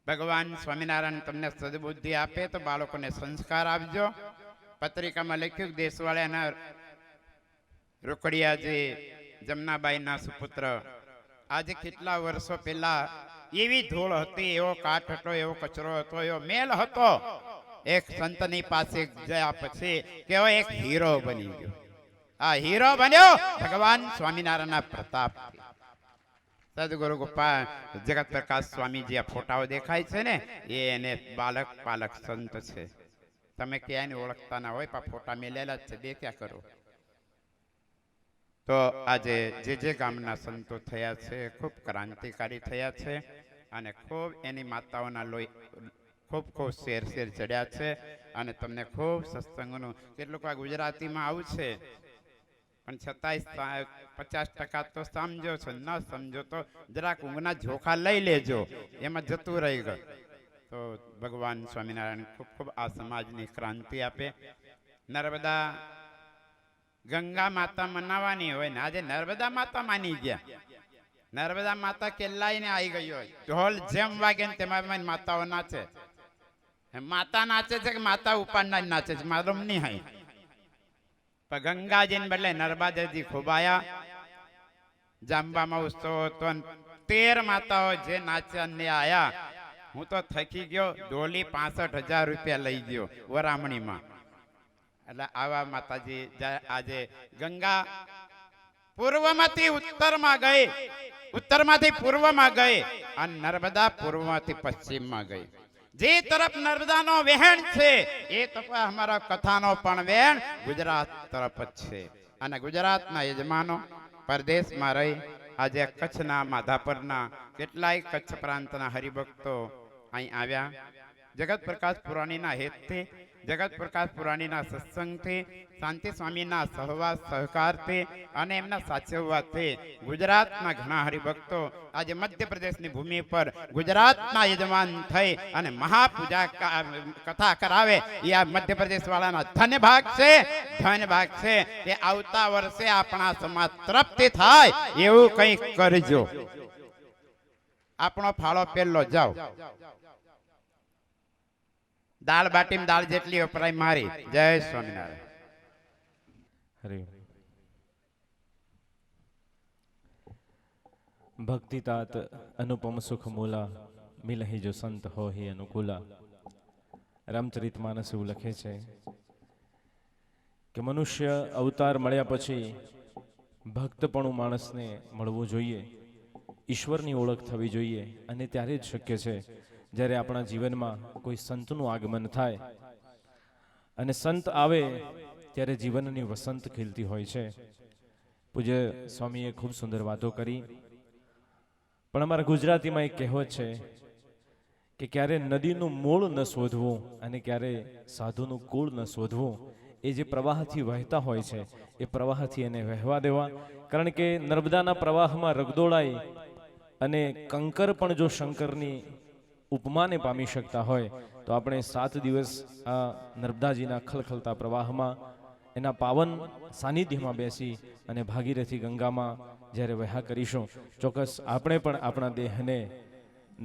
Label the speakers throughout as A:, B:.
A: ભગવાન સ્વામિનારાયણ તમને સદબુદ્ધિ આપે તો બાળકોને સંસ્કાર આપજો. પત્રિકામાં લખ્યું દેશવાળાના રોકડિયા જે જમનાબાઈના સુપુત્ર આજે કેટલા વર્ષો પહેલા એવી ધૂળ હતી, એવો કાઠ હતો, એવો કચરો હતો, એવો મેલ હતો. એક સંતની પાસે ગયા પછી કેવો એક હીરો બની ગયો. આ હીરો બન્યો ભગવાન સ્વામિનારાયણના પ્રતાપથી. સદગુરુ ગોપાલ જગત પ્રકાશ સ્વામીજી આ ફોટાઓ દેખાય છે ને, એ એને બાલક પાલક સંત છે. તમે ક્યાંય ઓળખતા ના હોય પણ ફોટા મેલેલા જ છે, દેખ્યા કરો. તો આજે જે ગામના સંતો થયા છે ખૂબ ક્રાંતિકારી થયા છે અને ખૂબ એની માતાઓના લોહી ખૂબ શેર ચડ્યા છે અને તમને ખૂબ સત્સંગનું કેટલુંક આ ગુજરાતીમાં આવું છે પણ છતાંય 50% તો સમજો છો, ન સમજો તો જરાક ઊંઘના ઝોખા લઈ લેજો, એમાં જતું રહી ગયું. તો ભગવાન સ્વામિનારાયણ ખૂબ આ સમાજની ક્રાંતિ આપે. નર્મદા ગંગા માતા મનાવવાની હોય ને, આજે નર્મદા માતા માની ગયા. નર્મદા માતા કેટલાય ને આવી ગઈ હોય, ઢોલ જેમ વાગે ને તેમાં માતાઓ નાચે. માતા નાચે છે કે માતા ઉપાડનાર નાચે છે માલુમ નહીં હોય. પણ ગંગાજીને બદલે નર્મદાજી ખૂબ આયા. જાંબામાં ઉત્સવ હતો, 13 માતાઓ જે નાચ્યા ને આયા. હું તો થકી ગયો, ડોલી 65,000 રૂપિયા લઈ ગયો વરામણીમાં. એટલે આવા માતાજી આજે ગંગા પૂર્વમાંથી ઉત્તરમાં ગઈ, ઉત્તરમાંથી પૂર્વમાં ગઈ અને નર્મદા પૂર્વમાંથી પશ્ચિમમાં ગઈ. જે તરફ નર્મદાનો વહેણ છે એ તરફ અમારા કથાનો પણ વહેણ ગુજરાત તરફ જ છે. અને ગુજરાતના યજમાનો પરદેશમાં રહી આજે કચ્છના માધાપરના કેટલાય કચ્છ પ્રાંતના હરિભક્તો અહીં આવ્યા. જગત પ્રકાશ પુરાણીના હેતથી, જગત પ્રકાશ પુરાણીના સત્સંગથી, શાંતિ સ્વામીના સહવાસ સહકારથી અને એમના સાચવવાથી ગુજરાતના ઘણા હરિભક્તો આજે મધ્યપ્રદેશની ભૂમિ પર ગુજરાતના યજમાન થઈ અને મહાપૂજા કથા કરાવે. એ આ મધ્યપ્રદેશ વાળાના ધન્ય ભાગ છે, ધન્ય ભાગ છે. એ આવતા વર્ષે આપણા સમાજ તરફથી થાય એવું કંઈક કરજો. આપણો ફાળો પહેલો જાઓ. દાળ બાટીમાં દાળ જેટલી વપરાય મારી. જય સ્વામિનારાયણ.
B: હરે ભક્તિ તાત અનુપમ સુખ મૂલા, મિલહી જો સંત હો હી અનુકૂલા. રામચરિત માનસ એવું લખે છે કે મનુષ્ય અવતાર મળ્યા પછી ભક્તપણું માણસને મળવું જોઈએ, ઈશ્વરની ઓળખ થવી જોઈએ. અને ત્યારે જ શક્ય છે જ્યારે આપણા જીવનમાં કોઈ સંતનું આગમન થાય. અને સંત આવે ત્યારે જીવનની વસંત ખીલતી હોય છે. પૂજ્ય સ્વામીએ ખૂબ સુંદર વાતો કરી. પણ અમારા ગુજરાતીમાં એક કહેવત છે કે ક્યારે નદીનું મૂળ ન શોધવું અને ક્યારે સાધુનું કુળ ન શોધવું. એ જે પ્રવાહથી વહેતા હોય છે એ પ્રવાહથી એને વહેવા દેવા. કારણ કે નર્મદાના પ્રવાહમાં રગદોળાઈ અને કંકર પણ જો શંકરની ઉપમાને પામી શકતા હોય તો આપણે 7 દિવસ આ નર્મદાજીના ખલખલતા પ્રવાહમાં એના પાવન સાનિધ્યમાં બેસી અને ભાગીરથી ગંગામાં જ્યારે વહ્યા કરીશું, ચોક્કસ આપણે પણ આપણા દેહને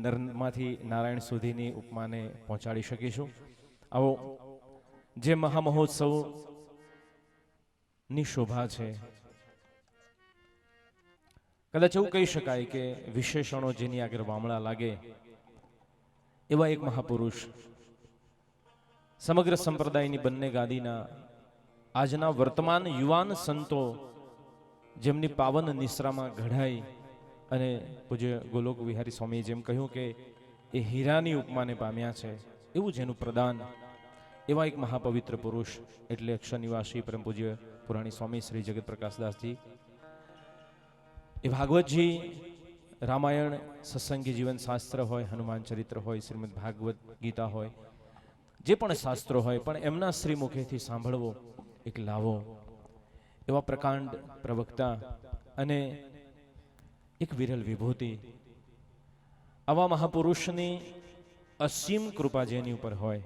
B: નરમાંથી નારાયણ સુધીની ઉપમાને પહોંચાડી શકીશું. આવો જે મહામહોત્સવની શોભા છે, કદાચ એવું કહી શકાય કે વિશેષણો જેની આગળ વામણા લાગે એવા એક મહાપુરુષ સમગ્ર સંપ્રદાયની બંને ગાદીના આજના વર્તમાન યુવાન સંતો જેમની પાવન નિશ્રામાં ઘડાઈ અને પૂજ્ય ગોલોક વિહારી સ્વામીએ જેમ કહ્યું કે એ હીરાની ઉપમાને પામ્યા છે, એવું જેનું પ્રદાન એવા એક મહાપવિત્ર પુરુષ એટલે અક્ષર નિવાસી પરમ પૂજ્ય પુરાણી સ્વામી શ્રી જગત પ્રકાશદાસજી. એ ભાગવતજી રામાયણ સત્સંગી જીવન શાસ્ત્ર હોય, હનુમાન ચરિત્ર હોય, શ્રીમદ ભાગવત ગીતા હોય, જે પણ શાસ્ત્રો હોય પણ એમના શ્રી મુખેથી સાંભળવો એક લાવો. એવા પ્રકાંડ પ્રવક્તા અને એક વિરલ વિભૂતિ. આવા મહાપુરુષની અસીમ કૃપા જેની ઉપર હોય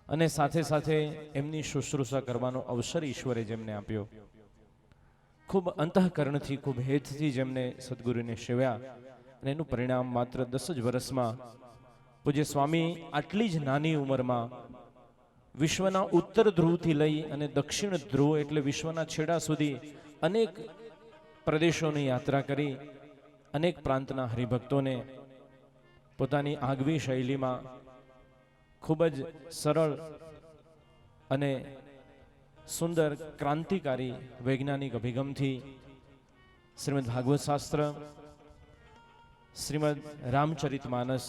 B: અને સાથે સાથે એમની શુશ્રૂષા કરવાનો અવસર ઈશ્વરે જેમને આપ્યો, ખૂબ અંતઃકરણથી ખૂબ હેતથી જેમને સદગુરુને સેવ્યા અને એનું પરિણામ માત્ર 10 જ વર્ષમાં પૂજ્ય સ્વામી આટલી જ નાની ઉંમરમાં વિશ્વના ઉત્તર ધ્રુવથી લઈ અને દક્ષિણ ધ્રુવ એટલે વિશ્વના છેડા સુધી અનેક પ્રદેશોની યાત્રા કરી અનેક પ્રાંતના હરિભક્તોને પોતાની આગવી શૈલીમાં ખૂબ જ સરળ અને સુંદર ક્રાંતિકારી વૈજ્ઞાનિક અભિગમથી શ્રીમદ ભાગવત શાસ્ત્ર, શ્રીમદ રામચરિતમાનસ,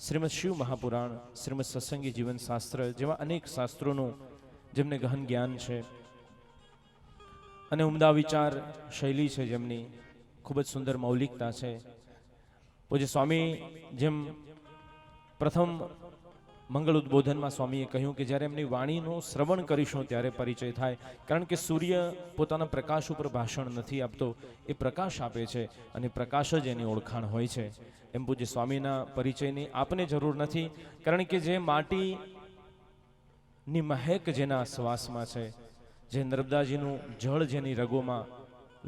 B: શ્રીમદ શિવ મહાપુરાણ, શ્રીમદ સત્સંગી જીવન શાસ્ત્ર જેવા અનેક શાસ્ત્રોનું જેમને ગહન જ્ઞાન છે અને ઉમદા વિચાર શૈલી છે, જેમની ખૂબ જ સુંદર મૌલિકતા છે. પૂજ્ય સ્વામી જેમ પ્રથમ મંગળ ઉદ્બોધનમાં સ્વામીએ કહ્યું કે જ્યારે એમની વાણીનું શ્રવણ કરીશું ત્યારે પરિચય થાય, કારણ કે સૂર્ય પોતાના પ્રકાશ ઉપર ભાષણ નથી આપતો, એ પ્રકાશ આપે છે અને પ્રકાશ જ એની ઓળખાણ હોય છે. એમ પૂજ્ય સ્વામીના પરિચયની આપને જરૂર નથી, કારણ કે જે માટીની મહેક જેના શ્વાસમાં છે, જે નર્મદાજીનું જળ જેની રગોમાં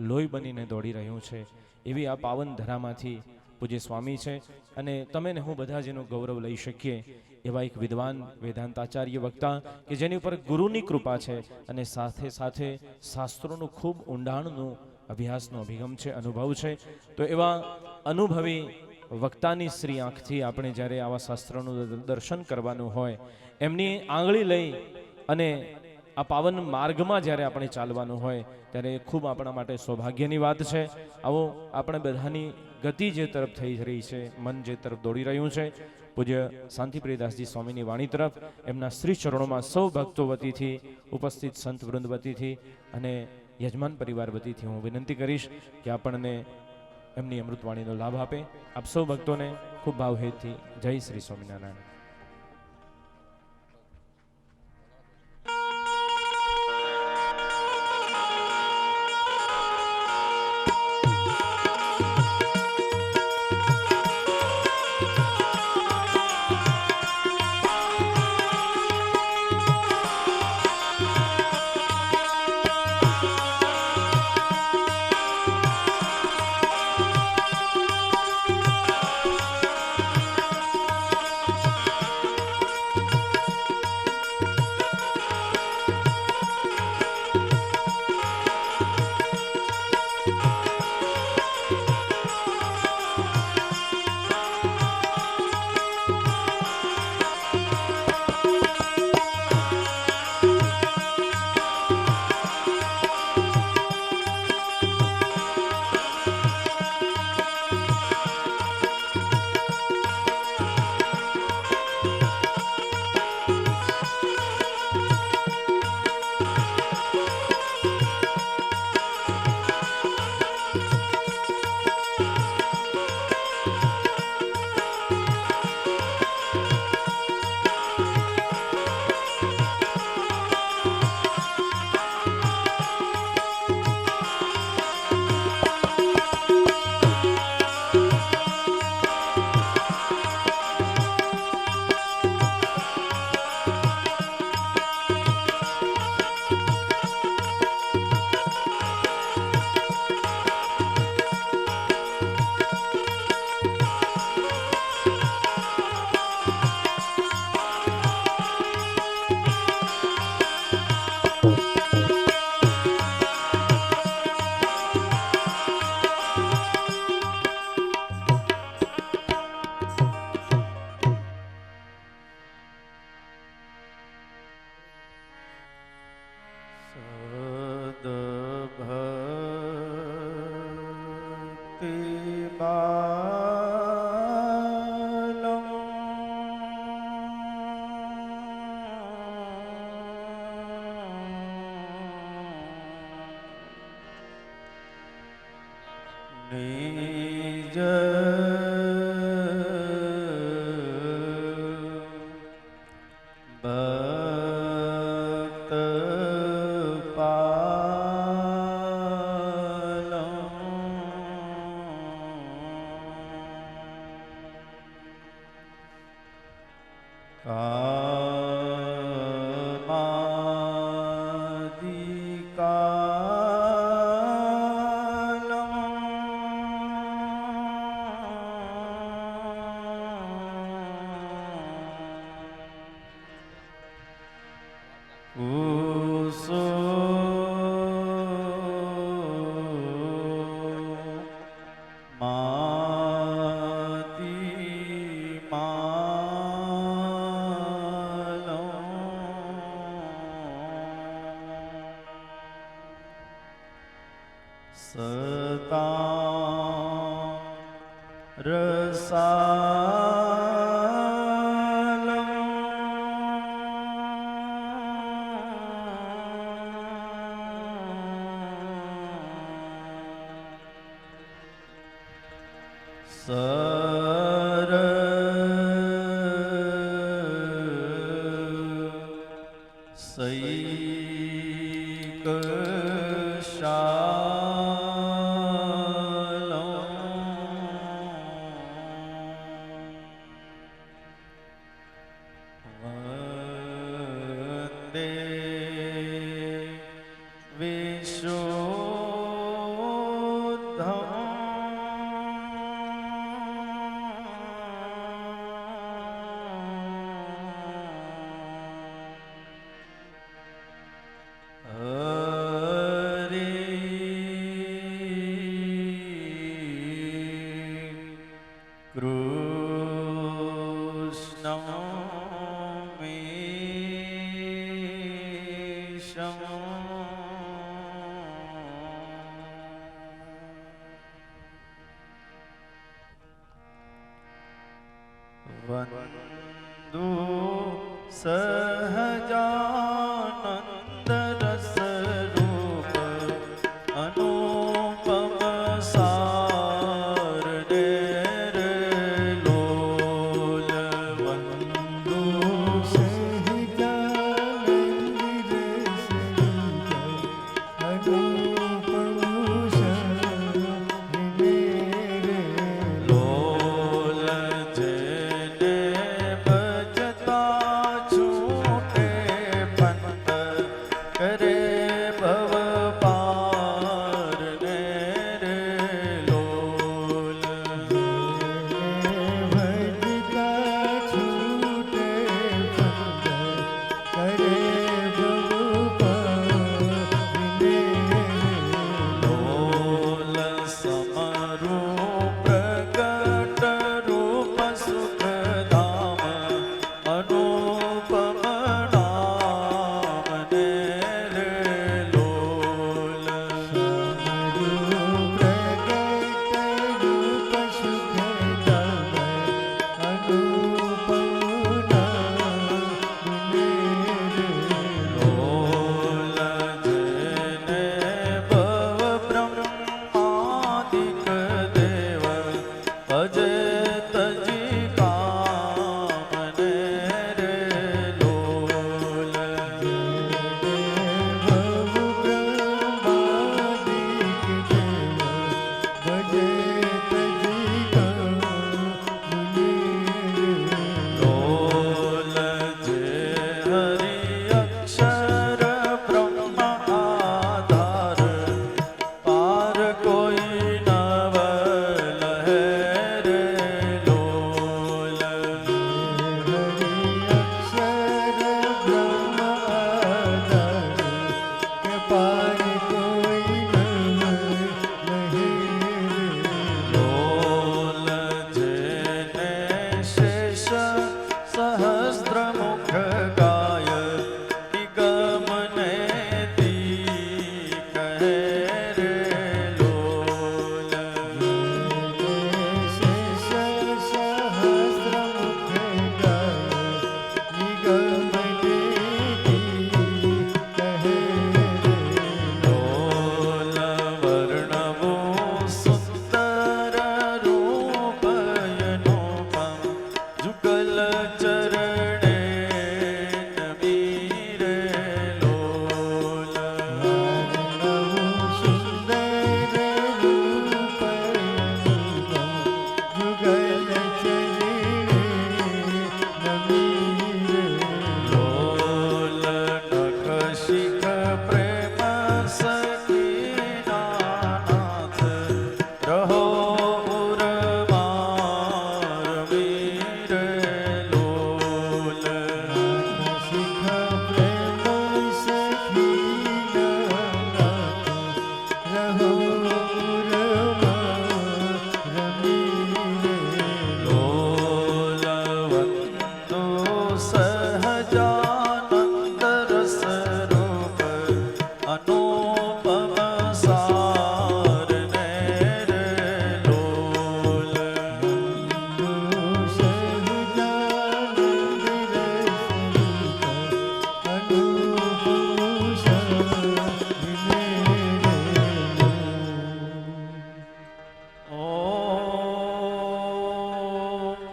B: લોહી બનીને દોડી રહ્યું છે, એવી આ પાવન ધરામાંથી પૂજ્ય સ્વામી છે. અને તમે ને હું બધા જેનું ગૌરવ લઈ શકીએ એવા એક વિદ્વાન વેદાંતાચાર્ય વક્તા કે જેની ઉપર ગુરુની કૃપા છે અને સાથે સાથે શાસ્ત્રોનું ખૂબ ઊંડાણનું અભ્યાસનો અભિગમ છે, અનુભવ છે. તો એવા અનુભવી વક્તાની શ્રી આંખથી આપણે જ્યારે આવા શાસ્ત્રોનું દર્શન કરવાનું હોય, એમની આંગળી લઈ અને આ પાવન માર્ગમાં જ્યારે આપણે ચાલવાનું હોય ત્યારે ખૂબ આપણા માટે સૌભાગ્યની વાત છે. આવો આપણે બધાની ગતિ જે તરફ થઈ રહી છે, મન જે તરફ દોડી રહ્યું છે, પૂજ્ય શાંતિપ્રિયદાસજી સ્વામીની વાણી તરફ એમના શ્રી ચરણોમાં સૌ ભક્તો વતીથી, ઉપસ્થિત સંત વૃંદ વતીથી અને યજમાન પરિવાર વતીથી હું વિનંતી કરીશ કે આપણને એમની અમૃતવાણીનો લાભ આપે. આપ સૌ ભક્તોને ખૂબ ભાવહેતથી જય શ્રી સ્વામિનારાયણ.
C: વંદુ સહજાનંદ રસ રૂપ અનુપમ સાર લોલ વંદુ કોઈ નવ લહે રે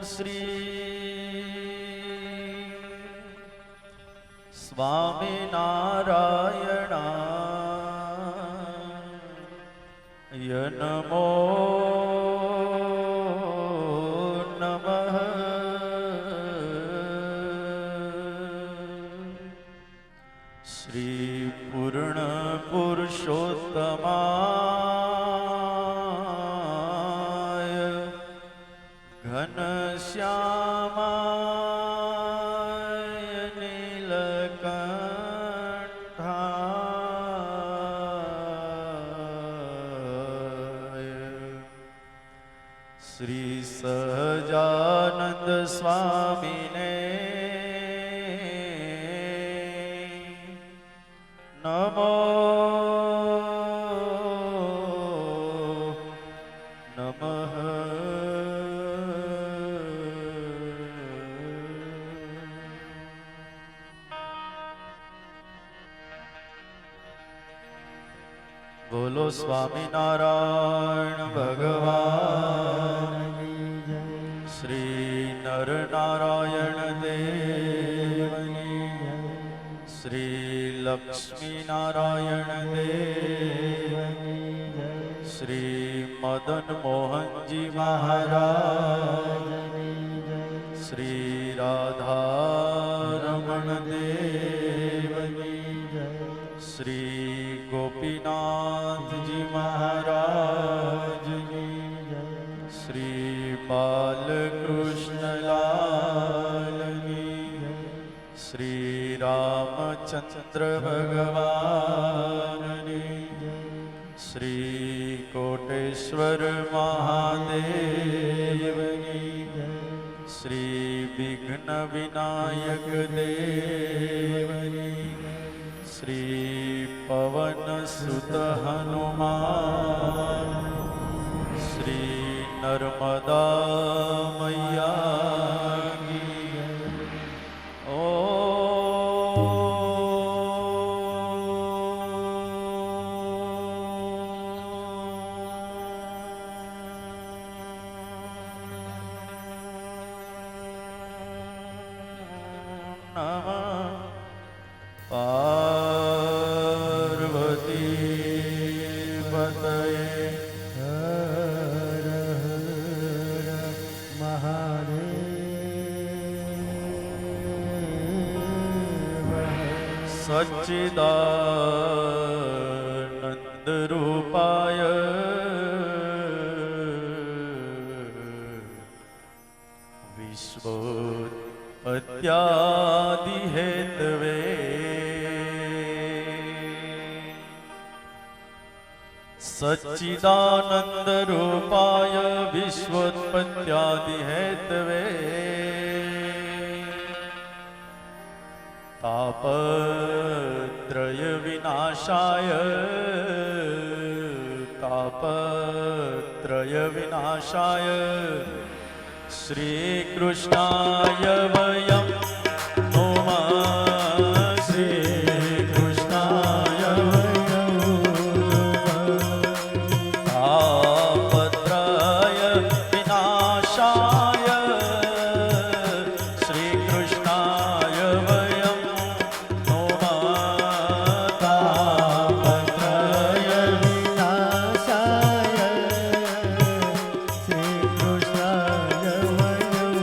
C: શ્રી સ્વામિનારાયણાય નમો નમઃ. શ્રી પૂર્ણ પુરુષોત્તમાય ઘનશ્યામાય નીલકંઠાય શ્રી સહજાનંદ સ્વામીને નમો નમઃ. બોલો સ્વામિનારાયણ ભગવાન શ્રી નરનારાયણ દેવની શ્રી લક્ષ્મીનારાયણ દેવ શ્રી મદન મોહનજી મહારાજ શ્રી રાધારમણ દેવની શ્રી ગોપીનાથજી મહારાજની શ્રી બાલકૃષ્ણલાલની શ્રી રામચંદ્ર ભગવાનની શ્રી કોટેશ્વર મહાદેવની શ્રી વિઘ્ન વિનાયક દેવની શ્રી પવન સુત હનુમાન શ્રી નર્મદા મૈયા કી પાર્વતી પતયે હર હર મહાદેવ. સચ્ચિદાનંદ રૂપાય વિશ્વોત્પત્યાદિ હેતવે સચ્ચિદાનંદ રૂપાય વિશ્વોત્પત્યાદિ હેતવે તાપત્રય વિનાશાય તાપત્રય વિનાશાય શ્રી કૃષ્ણાય વયં નમઃ. શ્રી કૃષ્ણાય વયં તાપત્રય વિનાશાય શ્રી કૃષ્ણાય વયં નમઃ.
D: તાપત્રય વિનાશાય શ્રી કૃષ્ણાય વયં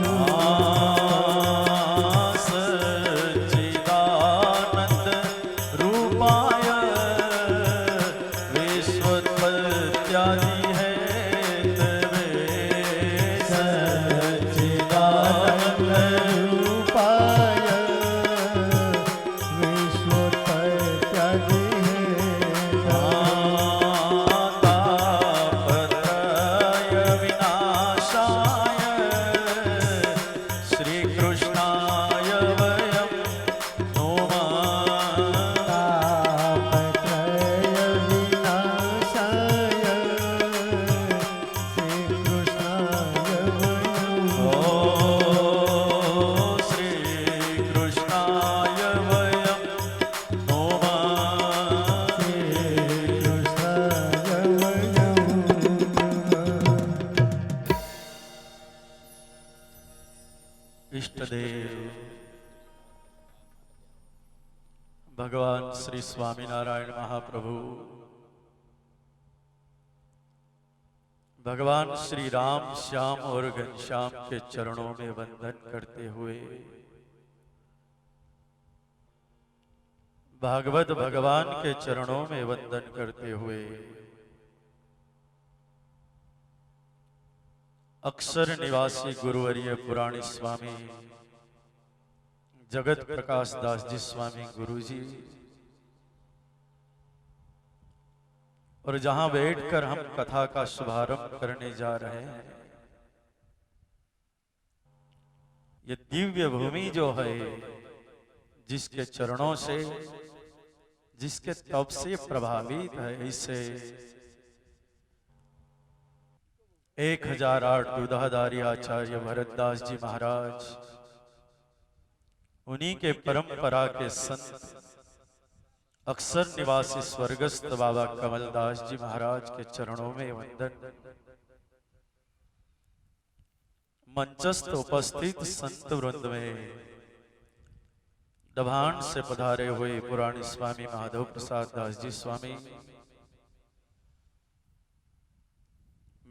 C: इष्टदेव भगवान श्री स्वामीनारायण महाप्रभु, भगवान श्री राम श्याम और घनश्याम के चरणों में वंदन करते हुए भागवत भगवान के चरणों में वंदन करते हुए अक्षर निवासी गुरुवर्य पुराणी स्वामी जगत प्रकाश दास जी स्वामी गुरुजी, और जहां बैठकर हम कथा का शुभारंभ करने जा रहे हैं, ये दिव्य भूमि जो है, जिसके चरणों से, जिसके तप से प्रभावित है, इसे 1008 दुधाधारी आचार्य भरतदास जी महाराज, उन्हीं के परंपरा के संत अक्षर निवासी स्वर्गस्थ बाबा कमलदास जी महाराज के चरणों में वंदन। मंचस्थ उपस्थित संत वृंद में डभान से पधारे हुए पुराणी स्वामी माधव प्रसाद दास जी स्वामी,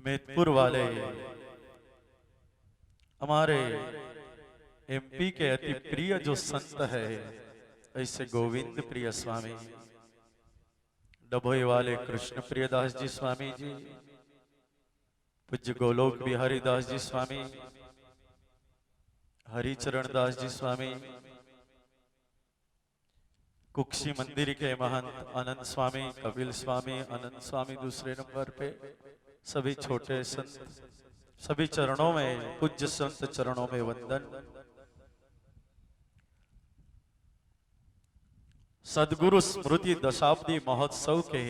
C: मेदपुर वाले हमारे एमपी के अति प्रिय जो संत है, ऐसे गोविंद प्रिय स्वामी, डभोई वाले कृष्ण प्रिय दास जी स्वामी जी, पूज्य गोलोक बिहारी दास जी स्वामी, हरिचरण दास जी स्वामी, कुक्षी मंदिर के महंत अनंत स्वामी, कपिल स्वामी, अनंत स्वामी दूसरे नंबर पे, सभी छोटे संत, सभी चरणों में, पूज्य संत चरणों में वंदन। सदगुरु स्मृति दशाब्दी महोत्सव के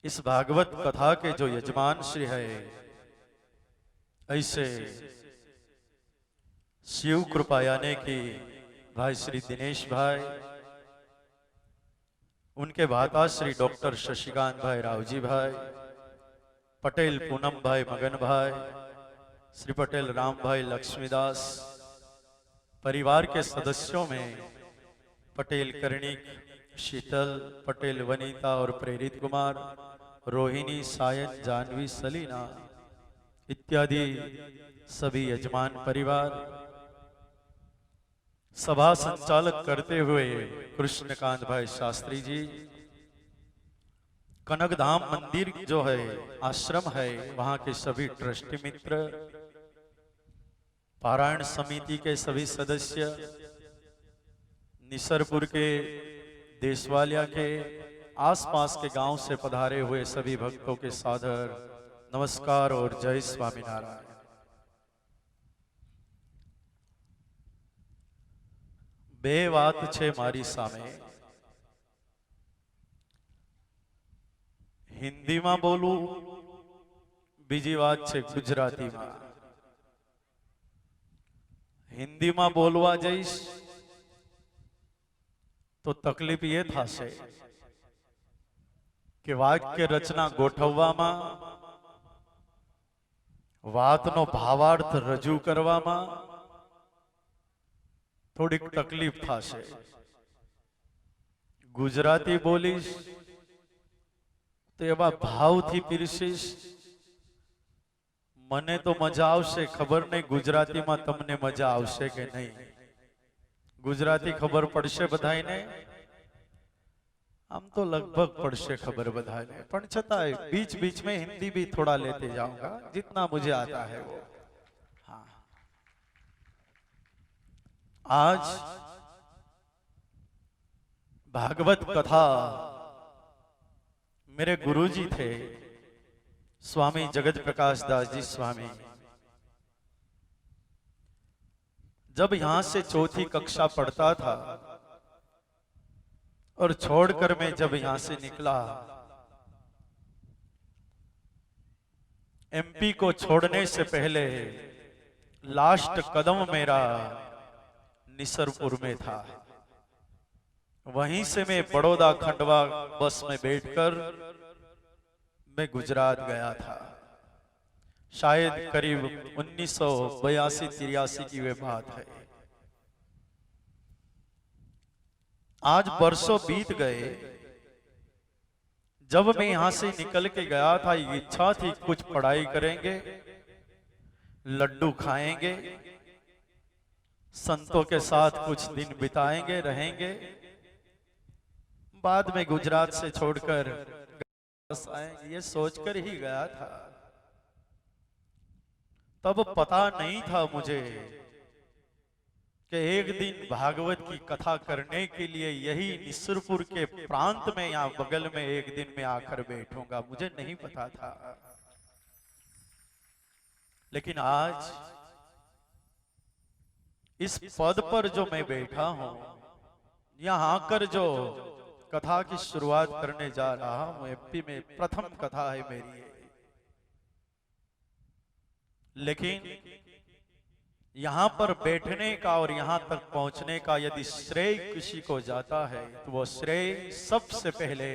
C: इस भागवत कथा के जो यजमान श्री है, ऐसे शिव कृपा यानी कि भाई श्री दिनेश भाई, उनके भाता श्री डॉक्टर शशिकांत भाई रावजी भाई, पटेल पूनम भाई मगन भाई, श्री पटेल राम भाई लक्ष्मीदास, परिवार के सदस्यों में पटेल कर्णिक, शीतल, पटेल वनीता और प्रेरित कुमार, रोहिणी, सायन, जानवी, सलीना इत्यादि सभी यजमान परिवार, सभा संचालक करते हुए कृष्णकांत भाई शास्त्री जी, कनकधाम मंदिर जो है, आश्रम है, वहां के सभी ट्रस्टी मित्र, पारायण समिति के सभी सदस्य, निसरपुर के, देशवालिया के, आसपास के गांव से पधारे हुए सभी भक्तों के सादर नमस्कार और जय स्वामीनारायण। બે વાત છે મારી સામે, હિન્દીમાં બોલું, બીજી વાત છે ગુજરાતીમાં। હિન્દીમાં બોલવા જઈશ તો તકલીફ એ થશે કે વાક્ય રચના ગોઠવવામાં, વાતનો ભાવાર્થ રજૂ કરવામાં થોડીક તકલીફ થશે। ગુજરાતી બોલીશ તો એવા ભાવથી પીરસીશ, મને તો મજા આવશે, ખબર નહીં ગુજરાતીમાં તમને મજા આવશે કે નહીં। ગુજરાતી ખબર પડશે બધાને? આમ તો લગભગ પડશે ખબર બધાને, પણ છતાંય बीच बीच में हिंदी भी थोड़ा लेते जाऊंगा जितना मुझे आता है वो। हाँ, आज भागवत कथा मेरे गुरुजी थे स्वामी जगत प्रकाश दास जी स्वामी। जब यहां से चौथी कक्षा पढ़ता था और छोड़कर मैं जब यहां से निकला, एमपी को छोड़ने से पहले लास्ट कदम मेरा निसरपुर में था। वहीं से मैं बड़ौदा खंडवा बस में बैठकर मैं गुजरात गया था। शायद करीब 1982-83 की वे बात है। आज बरसों बीत गए। जब मैं यहां से निकल के गया था, इच्छा थी कुछ पढ़ाई करेंगे, लड्डू खाएंगे, संतों के साथ कुछ दिन बिताएंगे, रहेंगे। बाद में गुजरात से छोड़कर आएंगे, ये सोचकर ही गया था। तब पता नहीं था मुझे कि एक दिन भागवत की कथा करने के लिए यही निसरपुर के प्रांत में, यहां बगल में एक दिन में आकर बैठूंगा। मुझे नहीं पता था, लेकिन आज इस पद पर जो मैं बैठा हूं, यहां आकर जो कथा की शुरुआत करने जा रहा हूं, एमपी में प्रथम कथा है मेरी। लेकिन यहां पर बैठने का और यहां तक पहुंचने का यदि श्रेय किसी को जाता है, तो वो श्रेय सबसे पहले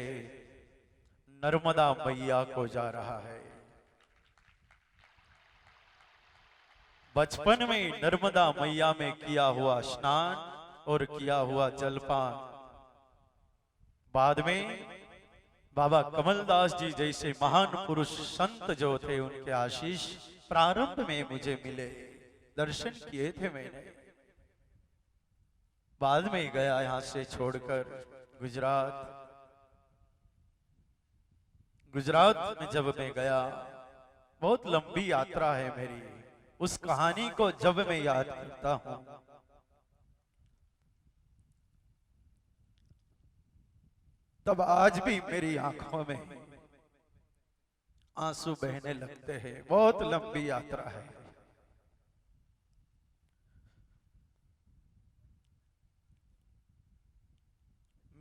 C: नर्मदा मैया को जा रहा है। बचपन में नर्मदा मैया में किया हुआ स्नान और किया हुआ जलपान, बाद में बाबा कमलदास जी जैसे महान पुरुष संत जो थे, उनके आशीष प्रारंभ में मुझे मिले, दर्शन किए थे मैंने। बाद में गया यहां से छोड़कर गुजरात। गुजरात में जब मैं गया, बहुत लंबी यात्रा है मेरी। उस कहानी को जब मैं याद करता हूं, तब आज भी मेरी आंखों में आंसू बहने लगते हैं। बहुत लंबी यात्रा है।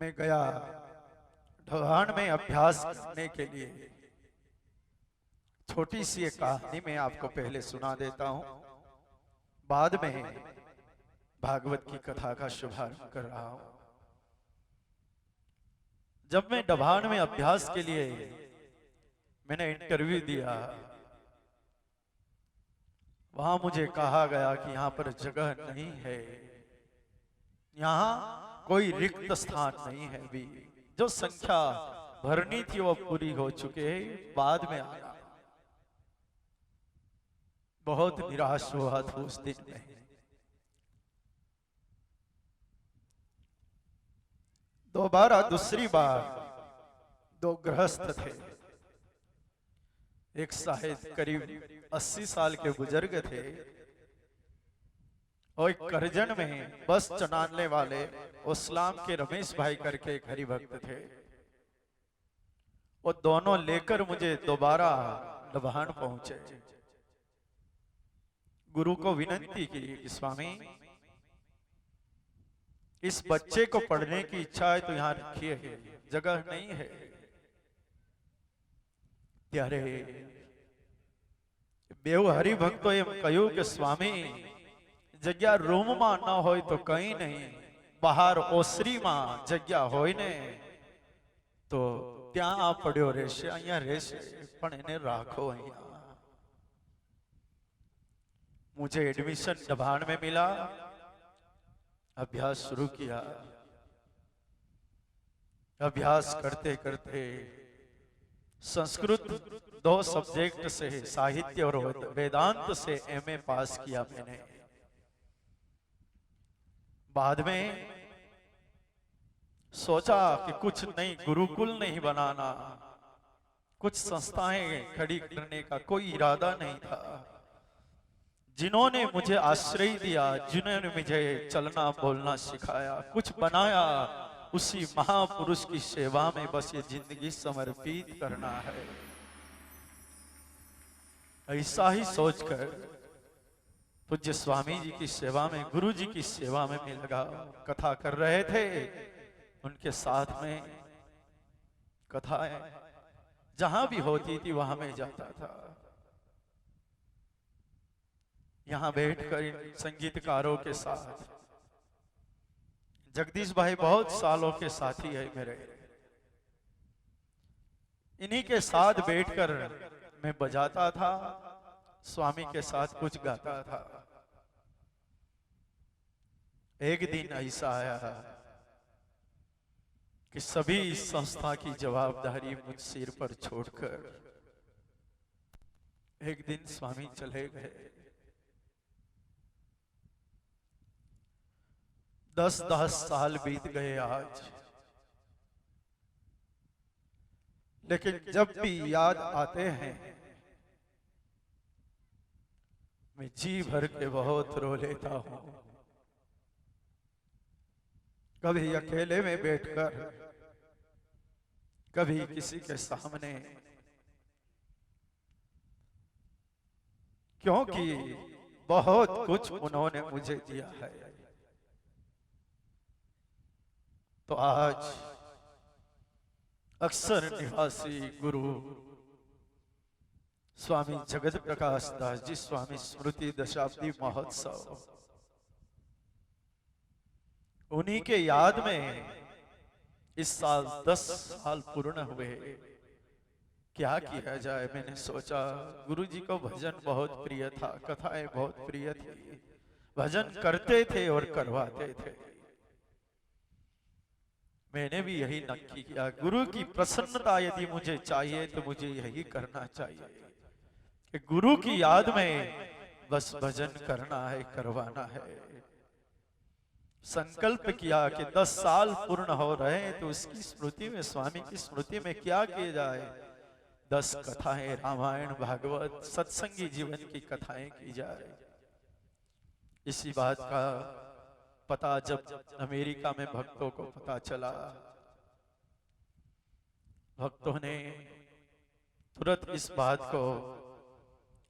C: मैं गया ढवाण में अभ्यास करने के लिए। छोटी सी एक कहानी मैं आपको पहले सुना देता हूं, बाद में भागवत की कथा का शुभारंभ कर रहा हूं। जब मैं ढवाण में अभ्यास के लिए मैंने इंटरव्यू दिया, वहां मुझे कहा गया कि यहां पर जगह नहीं है, यहां कोई रिक्त स्थान नहीं है। भी जो संख्या भरनी थी वो पूरी हो चुके हैं। बाद में आया, बहुत निराश हुआ था उस दिन में। दोबारा दूसरी बार दो गृहस्थ थे, एक शायद करीब 80 साल के बुजुर्ग थे और एक करजन में बस चलाने वाले उस्लाम के रमेश भाई करके एक हरिभक्त थे। वो दोनों लेकर मुझे दोबारा ढवाण पहुंचे। गुरु को विनती की कि स्वामी, इस बच्चे को पढ़ने की इच्छा है तो यहां रखिए, जगह नहीं है। त्यारे बेव हरिभक्तो एम कह્યું કે स्वामी, जग्या रूम में न होय तो कहीं नहीं, बाहर ओसरी में जग्या होय ने तो त्या आ पड्यो रहेशे, अहींया रहेशे, पण एने राखो अहींया। मुझे एडमिशन ढवाण में मिला, अभ्यास शुरू किया। अभ्यास करते करते संस्कृत 2 सब्जेक्ट से, साहित्य और वेदांत से एमए पास किया मैंने। बाद में सोचा कि कुछ नहीं, गुरुकुल नहीं बनाना, कुछ संस्थाएं खड़ी करने का कोई इरादा नहीं था। जिन्होंने मुझे आश्रय दिया, जिन्होंने मुझे चलना बोलना सिखाया, कुछ बनाया, उसी महापुरुष की सेवा में बस ये जिंदगी समर्पित करना है। ऐसा ही सोचकर पूज्य स्वामी जी की सेवा में, गुरु जी की सेवा में मैं लगा। कथा कर रहे थे, उनके साथ में कथाएं जहां भी होती थी वहां में जाता था। यहां बैठकर इन संगीतकारों के साथ, जगदीश भाई बहुत सालों के साथी है मेरे, इन्हीं के साथ बैठकर मैं बजाता था। स्वामी के साथ कुछ गाता था। एक दिन ऐसा आया कि सभी इस संस्था की जवाबदारी मुझ सिर पर छोड़कर एक दिन स्वामी चले गए। 10 साल बीत गए आज, लेकिन जब भी याद आते हैं मैं जी भर के बहुत रो लेता हूं। कभी अकेले में बैठकर, कभी किसी के सामने, क्योंकि बहुत कुछ उन्होंने मुझे दिया है। तो आज अक्सर निवासी गुरु स्वामी जगत प्रकाश दास जी स्वामी स्मृति दशाब्दी महोत्सव, उन्हीं के याद में इस साल 10 साल पूर्ण हुए। क्या किया जाए, मैंने सोचा गुरुजी को भजन बहुत प्रिय था, कथाएं बहुत प्रिय थी, भजन करते थे और करवाते थे। मैंने भी यही नक्की किया, गुरु की प्रसन्नता यदि मुझे चाहिए तो मुझे यही करना चाहिए कि गुरु की याद में बस भजन करना है, करवाना है। संकल्प किया कि 10 साल पूर्ण हो रहे हैं तो उसकी स्मृति में, स्वामी की स्मृति में क्या किया जाए। 10 कथाएं, रामायण, भागवत, सत्संगी जीवन की कथाएं की जाए। इसी बात का पता जब अमेरिका में भक्तों को पता चला, भक्तों ने तुरंत इस बात को,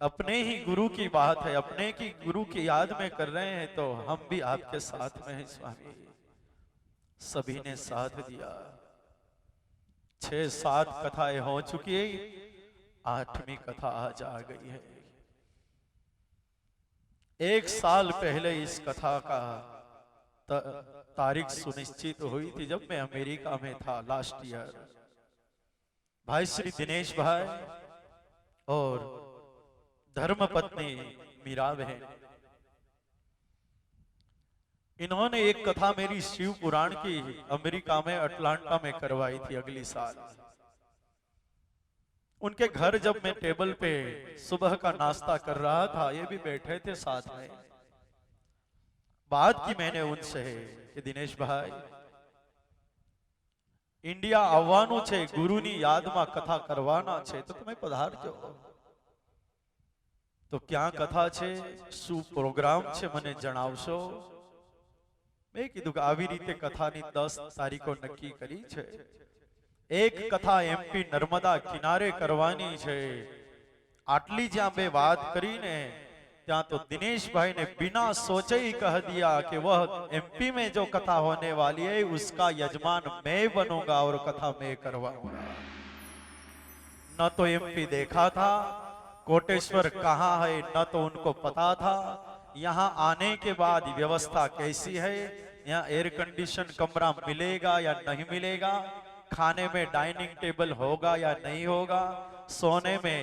C: अपने ही गुरु की बात है, अपने की गुरु की याद में कर रहे हैं तो हम भी आपके साथ में हैं स्वामी। सभी ने साथ दिया। 6-7 कथाएं हो चुकी है, 8वीं कथा आज आ गई है। 1 साल पहले इस कथा का तारीख सुनिश्चित हुई थी जब मैं अमेरिका में था लास्ट ईयर। भाई श्री दिनेश भाई और धर्म पत्नी मीरा बहन, इन्होंने एक कथा मेरी शिव पुराण की अमेरिका में अटलांटा में करवाई थी अगली साल। उनके घर जब मैं टेबल पे सुबह का नाश्ता कर रहा था, ये भी बैठे थे साथ में, बात की मैंने उनसे कि दिनेश भाई इंडिया આવવાનું છે, ગુરુની યાદમાં કથા કરવાના છે, તો તમે પધારજો। તો ક્યાં કથા છે, શું પ્રોગ્રામ છે, મને જણાવશો। મેં કીધું કે આવી રીતે કથાની 10 તારીખો નક્કી કરી છે। એક કથા એમપી નર્મદા કિનારે કરવાની છે। આટલી જ્યાં બે વાત કરીને ત્યાં તો दिनेश भाई ने बिना सोचे ही कह दिया कि वह एमपी में जो कथा होने वाली है उसका यजमान मैं बनूंगा और कथा मैं करवाऊंगा। न तो एमपी देखा था, कोटेश्वर कहाँ है न तो उनको पता था, यहाँ आने के बाद व्यवस्था कैसी है, यहाँ एयर कंडीशन कमरा मिलेगा या नहीं मिलेगा, खाने में डाइनिंग टेबल होगा या नहीं होगा, सोने में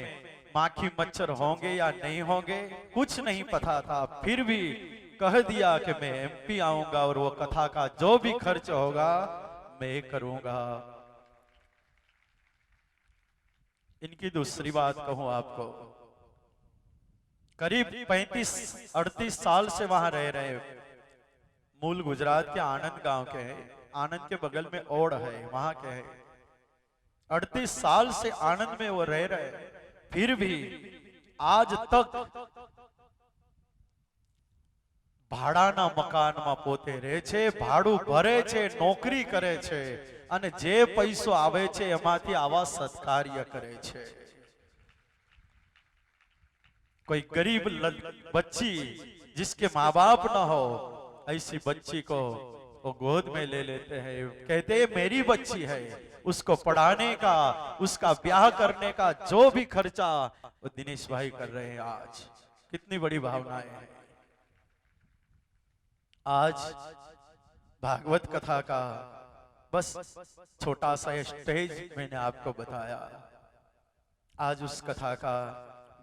C: माखी मच्छर होंगे या नहीं होंगे, कुछ नहीं पता था। फिर भी कह दिया कि मैं एमपी आऊंगा और वो कथा का जो भी खर्च होगा मैं करूंगा। इनकी दूसरी बात कहूं आपको, करीब 35-38 साल से वहां रह रहे, मूल गुजरात के आनंद गांव के हैं, आनंद के बगल में ओड़ है, वहां के हैं। 38 साल से आनंद में वो रह रहे, फिर भी आज तक भाड़ाना मकानमा पोते रहे छे, भाड़ू भरे छे, नौकरी करे छे અને જે પૈસો આવે છે એમાંથી આવા સત્કાર્ય કરે છે। कोई गरीब बच्ची जिसके माँ बाप न हो, ऐसी बच्ची को वो गोद में ले लेते हैं, कहते हैं मेरी बच्ची है, उसको पढ़ाने का, उसका ब्याह करने का जो भी खर्चा वो दिनेश भाई कर रहे हैं। आज कितनी बड़ी भावनाएं हैं। आज भागवत कथा का बस छोटा सा स्टेज मैंने आपको बताया। आज उस कथा का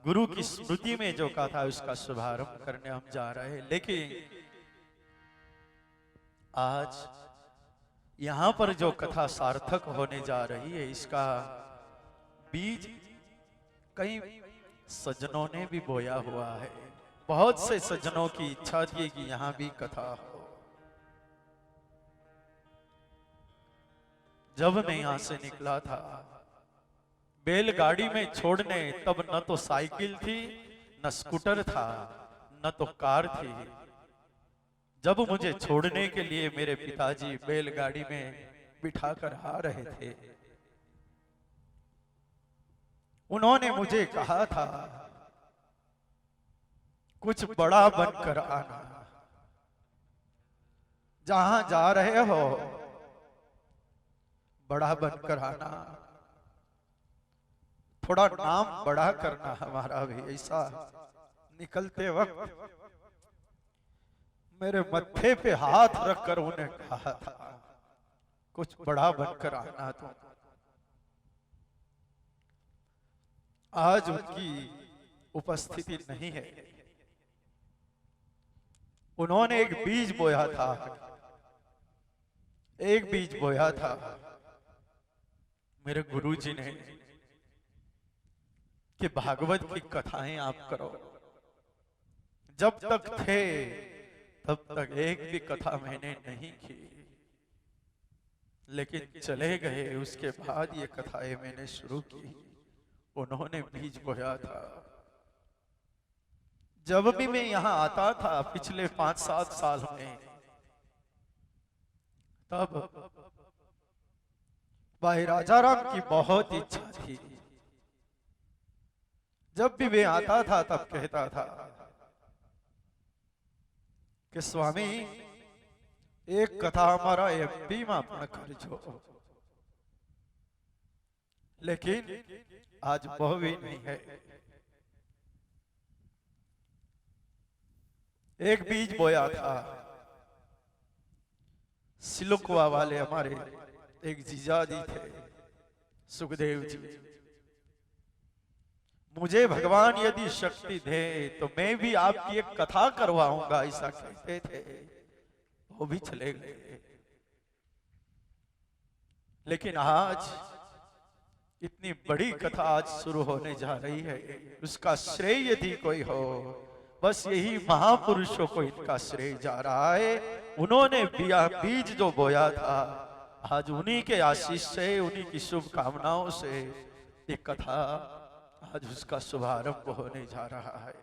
C: गुरु की स्मृति में जो कथा उसका शुभारंभ करने हम जा रहे हैं। लेकिन आज यहां पर जो कथा सार्थक होने जा रही है, इसका बीज कई सज्जनों ने भी बोया हुआ है। बहुत से सज्जनों की इच्छा थी कि यहां भी कथा हो। जब मैं यहां से निकला था बैलगाड़ी में छोड़ने, तब न तो साइकिल थी, न स्कूटर था, न तो कार थी। जब मुझे छोड़ने के लिए मेरे पिताजी बैलगाड़ी में बिठाकर आ रहे थे, उन्होंने मुझे कहा था कुछ बड़ा बनकर आना, जहां जा रहे हो बड़ा बनकर आना, थोड़ा नाम बड़ा करना हमारा भी। ऐसा निकलते वक्त मेरे मत्थे पे हाथ रखकर उन्हें कहा था कुछ बड़ा बनकर आना। तो आज उनकी उपस्थिति नहीं है। उन्होंने एक बीज बोया था, एक बीज बोया था मेरे गुरुजी ने कि भागवत की कथाएं आप करो। जब तक थे तब तक एक भी कथा मैंने नहीं की, लेकिन चले गए उसके बाद ये कथाएं मैंने शुरू की। उन्होंने बीज बोया था। जब भी मैं यहां आता था पिछले 5-7 साल में, तब भाई राजाराम की बहुत इच्छा थी। जब भी मैं आता था तब कहता था कि स्वामी एक कथा हमारा एमपी में पण करजो। लेकिन आज वो भी नहीं है। एक बीज बोया था सिलुकवा वाले हमारे एक जीजाजी थे, सुखदेव जी। मुझे भगवान यदि शक्ति दे तो मैं भी आपकी एक कथा करवाऊंगा, ऐसा कहते थे। वो भी चले गए। लेकिन आज इतनी बड़ी कथा आज शुरू होने जा रही है, उसका श्रेय यदि कोई हो, बस यही महापुरुषों को इनका श्रेय जा रहा है। उन्होंने बीज जो बोया था, आज उन्हीं के आशीष से, उन्हीं की शुभकामनाओं से ये कथा आज उसका शुभारंभ होने जा रहा है।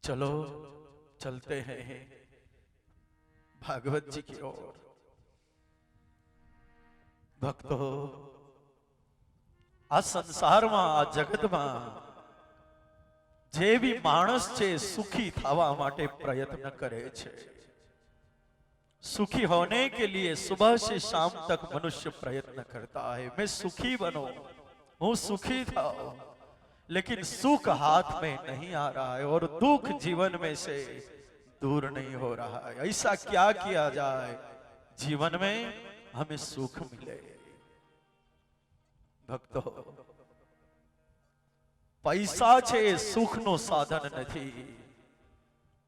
C: चलो चलते हैं भागवत जी की ओर। भक्तो, આ સંસારમાં આ જગતમાં જે બી માણસ છે સુખી થવા માટે પ્રયત્ન કરે છે। सुखी होने के लिए सुबह से शाम तक मनुष्य प्रयत्न करता है, मैं सुखी बनूं, हूं सुखी था। लेकिन सुख हाथ में नहीं आ रहा है और दुख जीवन में से दूर नहीं हो रहा है। ऐसा क्या किया जाए जीवन में हमें सुख मिले? भक्तो, पैसा छे सुख नो साधन नहीं,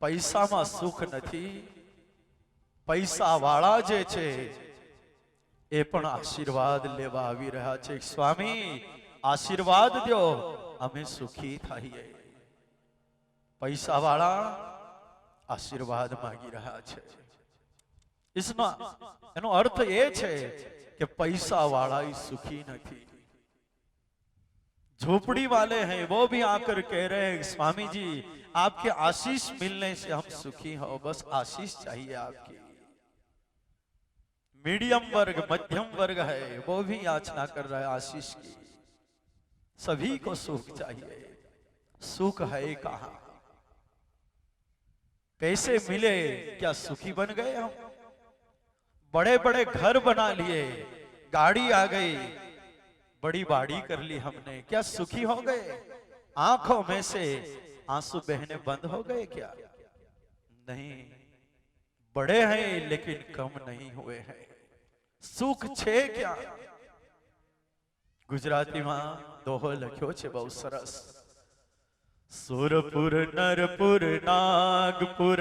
C: पैसा में सुख नहीं। पैसा वाला जे छे ए पण आशीर्वाद लेवा आवी रह्या छे। स्वामी आशीर्वाद दो, हमें सुखी थाईए। पैसा वाला आशीर्वाद मांगी रहा छे। इसनो एनो अर्थ ये छे कि पैसा वाला ही सुखी नहीं। झोपड़ी वाले हैं वो भी आकर कह रहे हैं स्वामी जी आपके आशीष मिलने से हम सुखी हो, बस आशीष चाहिए आपकी। मीडियम वर्ग, मध्यम वर्ग है, वो भी याचना कर रहा है आशीष की। सभी को सुख चाहिए। सुख है कहां? कैसे मिले? क्या सुखी बन गए हम? बड़े बड़े घर बना लिए, गाड़ी आ गई, बड़ी बाड़ी कर ली हमने, क्या सुखी हो गए? आंखों में से आंसू बहने बंद हो गए क्या? नहीं, बड़े हैं लेकिन कम नहीं हुए हैं। सुख छे क्या? ગુજરાતીમાં દોહો લખ્યો છે બહુ સરસ. સુરપુર નરપુર નાગપુર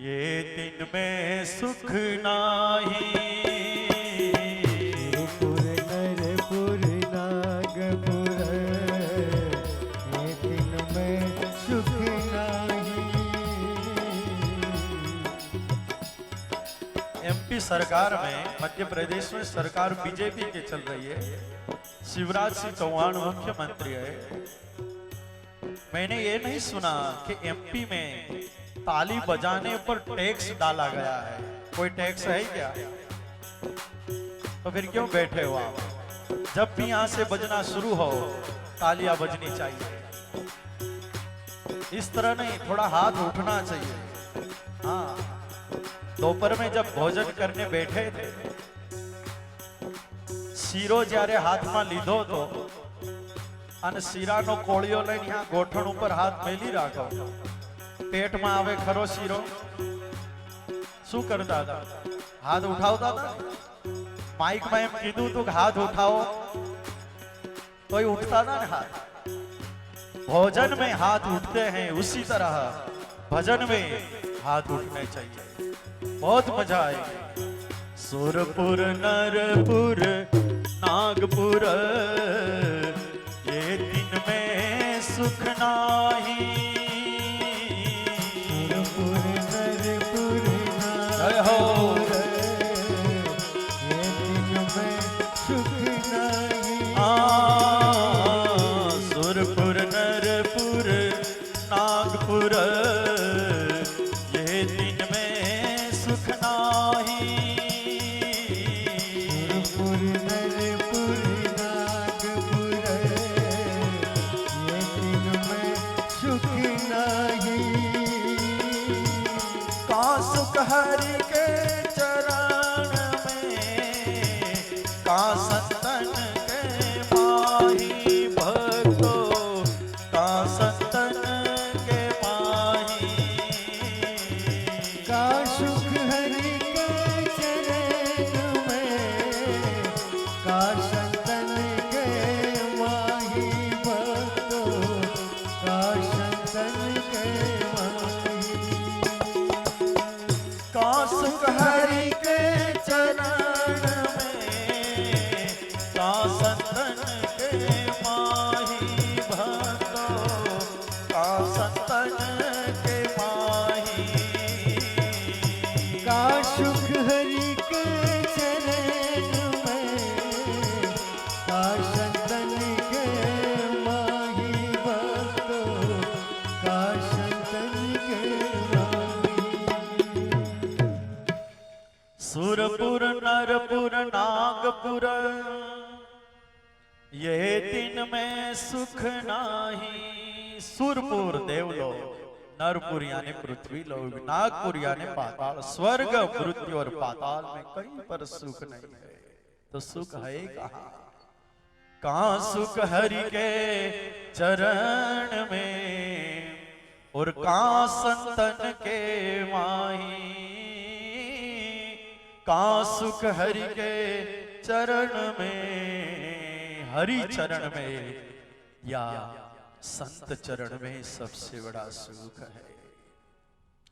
C: ये दिन में सुख नाही.
D: पुर नरपुर नागपुर ये दिन में सुख नाही.
C: एमपी सरकार में, मध्य प्रदेश में सरकार बीजेपी की चल रही है. शिवराज सिंह चौहान मुख्यमंत्री है. मैंने ये नहीं सुना कि एमपी में ताली बजाने पर टैक्स डाला गया है. कोई टैक्स है क्या? तो फिर क्यों बैठे हो आप? जब भी यहां से बजना शुरू हो तालियां बजनी चाहिए. इस तरह नहीं, थोड़ा हाथ उठना चाहिए. हाँ, दोपहर में जब भोजन करने बैठे थे, શીરો જ્યારે હાથમાં લીધો તો અને શીરાનો કોળિયો લઈને આ ગોઠણ ઉપર હાથ મેલી રાખો, પેટમાં આવે ખરો શીરો? શું કરતા હતા? હાથ ઉઠાવતા હતા. માઇકમાં એમ કીધું તું કે હાથ ઉઠાવો તોય ઉઠતા था ना हाथ. भोजन में हाथ उठते हैं, उसी तरह भजन में हाथ उठने चाहिए. बहुत मजा आएगी. सुरपुर नरपुर नागपुर ये दिन में सुख नाही.
D: पुर नरपुर
C: जय हो.
D: ये दिन में सुख नाही.
C: सुरपुर नरपुर नागपुर ये दिन में सुख नाही.
D: पुर नरपुर नागपुर ये दिन में सुख नाही.
C: का सुख हरि के चरण में, का संतन के माही भक्तो, का संतन के माही.
D: का सुख हरि के चरण में, का संतन के माही भक्तो, का संतन के माही.
C: का सुख हरि के चरण में, का संतन के माही भक्तो, का संतन के माही.
D: का सुख हरि के चरण में, का संतन के माही भक्तो, का संतन के माही.
C: सुरपुर नरपुर नागपुर ये दिन में सुख नाही. सुरपुर देवलोक, नरपुर यानी पृथ्वी लोक, नागपुर यानी पाताल. स्वर्ग, मृत्यु और पाताल में कहीं पर सुख नहीं है. तो सुख है कहाँ? कहाँ सुख हरि के चरण में और कहाँ संतन के माही. कहाँ सुख हरि के चरण में, हरि चरण में या संत चरण में सबसे बड़ा सुख है.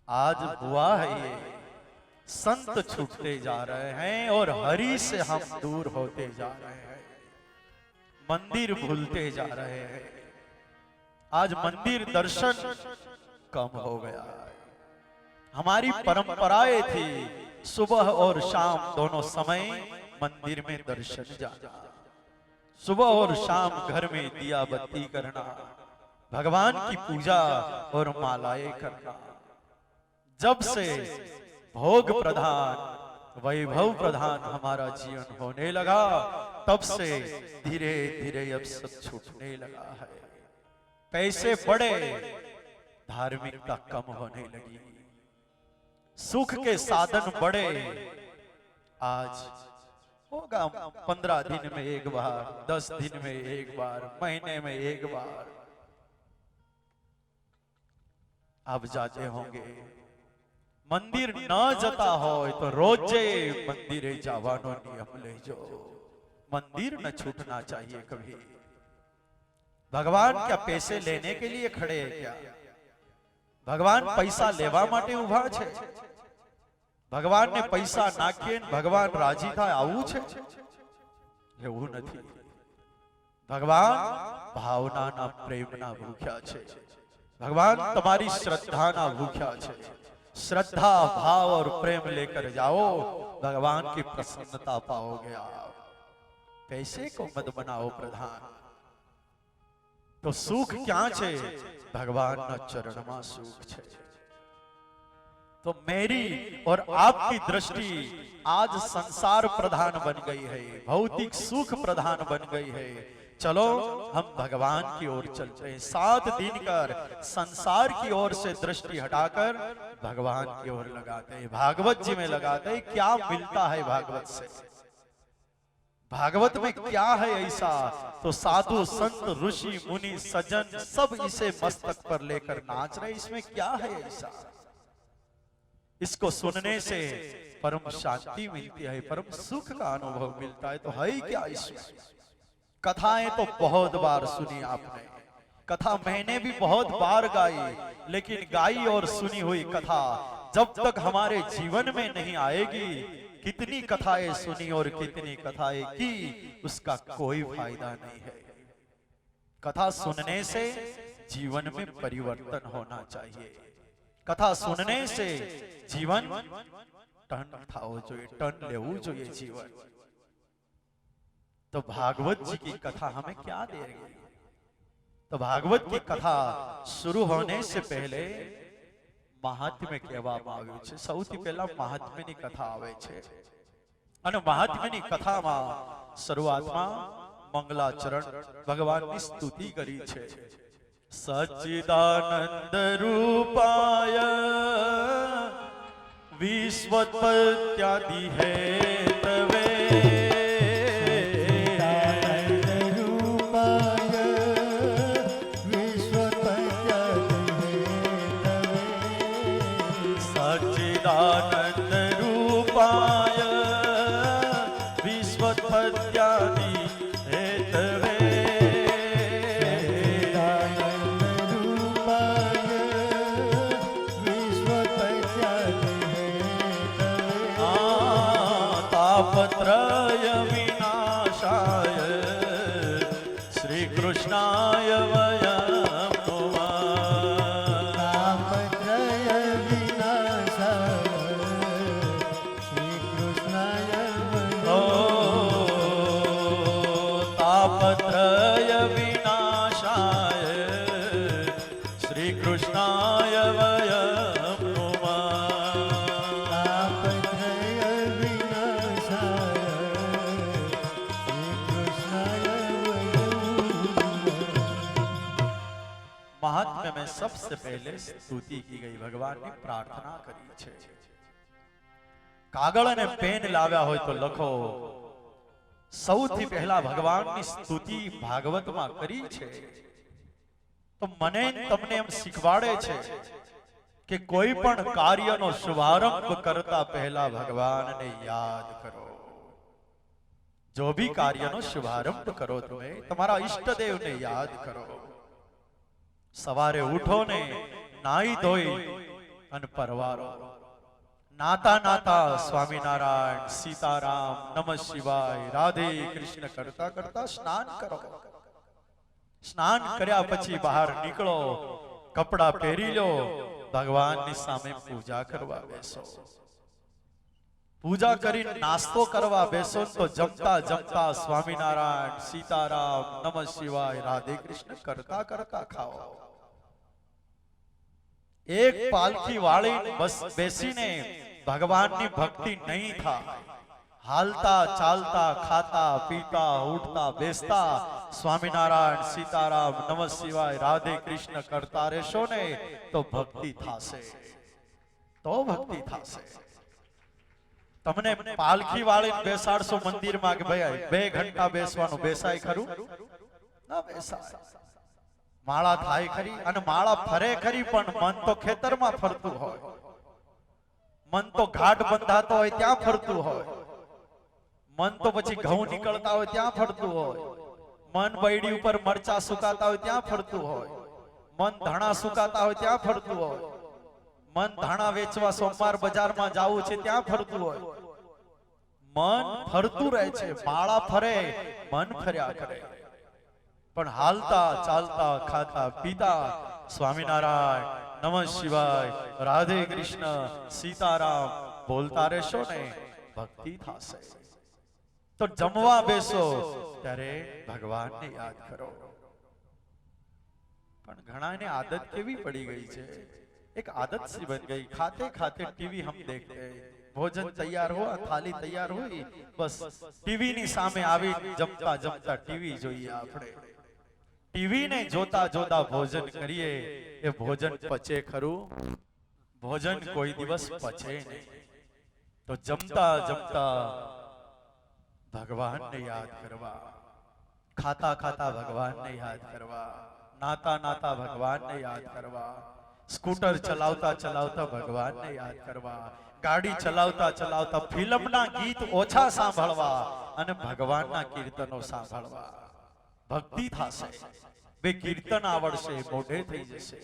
C: आज हुआ है ये, संत छूटते जा रहे हैं और हरि से हम दूर होते जा रहे हैं. मंदिर भूलते जा रहे हैं. आज मंदिर दर्शन कम हो गया है. हमारी परंपराएं थी सुबह और शाम दोनों समय मंदिर में दर्शन जाना, सुबह और शाम घर में दिया बत्ती करना, भगवान की पूजा और मालाएं करना. जब से भोग प्रधान, वैभव प्रधान हमारा जीवन होने लगा, तब से धीरे धीरे अब सब छूटने लगा है. पैसे बढ़े, धार्मिकता कम होने लगी. सुख के साधन बढ़े. आज होगा 15 दिन में एक बार, 10 दिन में एक बार, महीने में एक बार आप जाते होंगे. मंदिर न जता हो तो रोजे मंदिरे जावानो नियम लेजो. मंदिर न छूटना चाहिए कभी। भगवान क्या पैसे लेने के लिए खड़े हैं क्या? भगवान पैसा लेवा माटे उभा छे? भगवान ने पैसा नाखीए भगवान राजी थाय आवुं छे? एवुं नथी। भगवान भावनाना प्रेमना भूख्या छे। भगवान तुम्हारी श्रद्धाना भूख्या छे। श्रद्धा भाव और प्रेम लेकर जाओ, भगवान की प्रसन्नता पाओगे आप। पैसे को मत बनाओ प्रधान। तो सुख क्या छे? भगवान ना चरण में सुख छे। तो मेरी और आपकी दृष्टि आज संसार प्रधान बन गई है, भौतिक सुख प्रधान बन गई है। चलो हम भगवान की ओर चलते हैं। 7 दिन कर संसार की ओर से दृष्टि हटाकर भगवान की ओर लगाते हैं, भागवत जी में लगाते हैं। क्या मिलता है भागवत से? भागवत में क्या है ऐसा? तो साधु संत ऋषि मुनि सज्जन सब इसे मस्तक पर लेकर नाच रहे। इसमें क्या है ऐसा? इसको सुनने से परम शांति मिलती है, परम सुख का अनुभव मिलता है। तो है क्या इसमें? कथाएं तो बहुत बार सुनी आपने, कथा मैंने भी बहुत बार गाई, लेकिन गाई और सुनी हुई कथा जब तक हमारे जीवन में नहीं आएगी, कितनी कथाएं सुनी और कितनी कथाएं की, उसका कोई फायदा नहीं है। कथा सुनने से जीवन में परिवर्तन होना चाहिए। कथा सुनने से जीवन टन थाओ जोईए, टन लेवू जोईए जीवन। तो भागवत जी की कथा हमें क्या दे रही है? तो भागवत की कथा शुरू होने से पहले महात्म्य कहेवामां આવ્યું છે। સૌથી પહેલા મહાત્મ્યની કથા આવે છે અને મહાત્મ્યની કથામાં શરૂઆતમાં મંગલાચરણ ભગવાનની સ્તુતિ કરી છે। સચ્ચિદાનંદ રૂપાય વિશ્વોત્પત્યાદિ હેતવે तापत्रय विनाशाय श्री कृष्णाय वयं नुमः।
D: तापत्रय विनाशाय श्री कृष्णाय
C: तापत्रय विनाशाय श्री कृष्णाय वयं नुमः। महात्म्य में सबसे पहले स्तुति की गई, भगवान ने प्रार्थना करी छे। कागल ने पेन लाव्या होय तो लखो। सौथी पहला भगवान की स्तुति भागवत में करी छे। तो मने तमने एम शिखवाड़े छे कि कोई पण कार्यनो शुभारंभ करता पहला भगवान ने याद करो। जो भी कार्यनो शुभारंभ करो तुम्हें तुम्हारा इष्ट देव ने याद करो। सवारे उठो ने नाई धोई अन परवारो। नाता नाता स्वामीनारायण सीताराम नमः शिवाय राधे कृष्ण करता करता स्नान करो। स्नान कर्या पछी बहार निकलो, कपड़ा पहेरी लो, भगवान नी सामे पूजा करवा बेसो। पूजा करी नास्तो करवा बेसो तो जमता जमता स्वामीनारायण सीताराम नमः शिवाय राधे कृष्ण करता करता खाओ। एक पालकी वाली बस बेसीने भगवान की भक्ति नहीं था। हालता चालता खाता पीता उठता बेसता स्वामीनारायण सीताराम नमः शिवाय राधे कृष्ण करता रहेशो ने तो भक्ति थासे, तो भक्ति थासे। तमने पालकी वाली बेसाड़शो मंदिर में के भाई 2 घंटा बेसवानुं बेसाय खरू ना बेसाय। माळा थाय खरी अने माळा फरे खरी पण मन तो खेतर में फरतुं होय, मन तो घाट बंधातो होय त्यां फरतुं होय। મન તો પછી ઘઉં નીકળતા હોય ત્યાં ફરતું હોય, મન બૈડી ઉપર મરચા સુકાતા હોય ત્યાં ફરતું હોય, મન ધાણા સુકાતા હોય ત્યાં ફરતું હોય, મન ધાણા વેચવા સોમવાર બજારમાં જાવું છે ત્યાં ફરતું હોય. મન ફરતું રહે છે, માળા ફરે, મન ફર્યા કરે. પણ હાલતા ચાલતા ખાતા પીતા સ્વામિનારાયણ, નમઃ શિવાય, રાધે કૃષ્ણ, સીતારામ બોલતા રહેશો ને ભક્તિ થશે. તો જમવા બેસો ત્યારે ભગવાનને યાદ કરો. પણ ઘણાને આદત કેવી પડી ગઈ છે, एक आदत सी बन गई, खाते खाते टीवी हम देखते हैं. भोजन तैयार हुआ, थाली तैयार हुई, बस टीवी ની સામે આવી જમતા જમતા ટીવી જોઈએ આપણે. ટીવી ને જોતા જોતા ભોજન કરીએ, એ ભોજન પચે ખરું? ભોજન કોઈ દિવસ પચે નહીં. તો જમતા જમતા ભગવાનને યાદ કરવા, ખાતા ખાતા ભગવાનને યાદ કરવા, નાતા નાતા ભગવાનને યાદ કરવા, સ્કૂટર ચલાવતા ચલાવતા ભગવાનને યાદ કરવા, ગાડી ચલાવતા ચલાવતા ફિલ્મના ગીત ઓછા સાંભળવા અને ભગવાનના કીર્તનો સાંભળવા. ભક્તિ થશે. બે કીર્તન આવડશે, મોઢે થઈ જશે.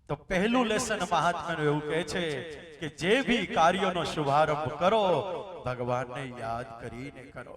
C: તો પહેલું લેસન મહાત્માનું એવું કહે છે કે જે ભી કાર્યનો શુભારંભ કરો ભગવાનને યાદ કરીને કરો.